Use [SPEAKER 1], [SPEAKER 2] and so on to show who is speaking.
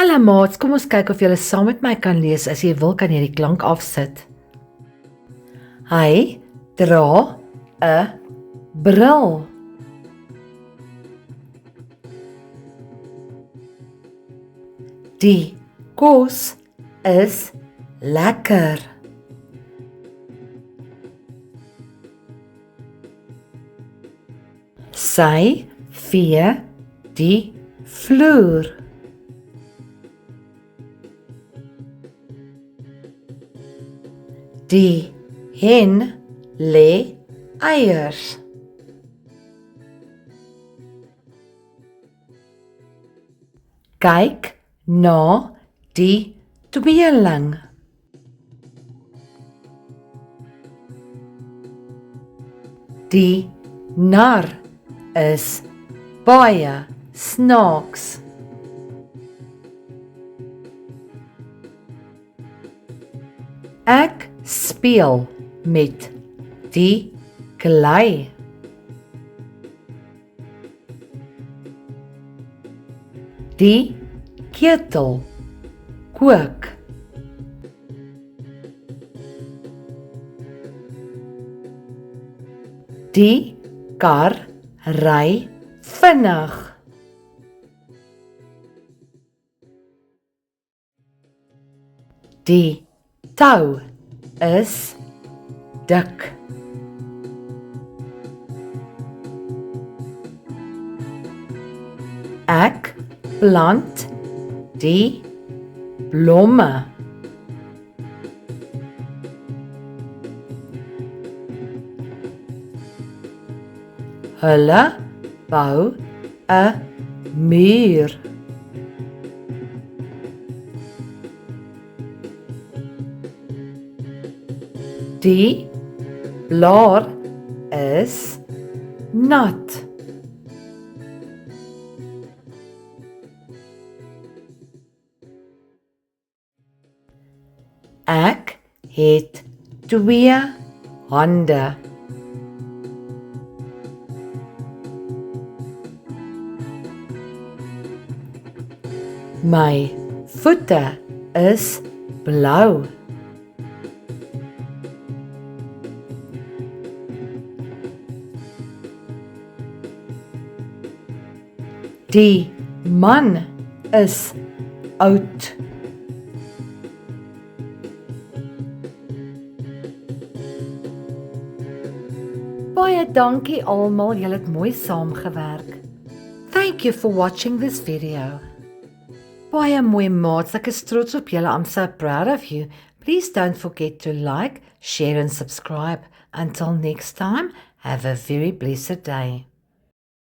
[SPEAKER 1] Hallo maats, kom ons kyk of julle saam met my kan lees. As jy wil, kan jy die klank afsit. Hy dra 'n bril. Die kos is lekker. Sy vee die vloer. Die hen lê eiers. Kyk na die tweeling. Die nar is baie snaaks. Ek speel met die klei. Die ketel kook. Die kar ry vinnig. Die tou is dik. Ek plant die blomme. Hulle bou 'n muur. Die blaar is nat. Ek het 2 hande. My voete is blou. Die man is oud. Baie dankie almal, julle het mooi saamgewerk. Thank you for watching this video. Baie mooi maats, ek is trots op julle. I'm so proud of you. Please don't forget to like, share and subscribe. Until next time, have a very blessed day.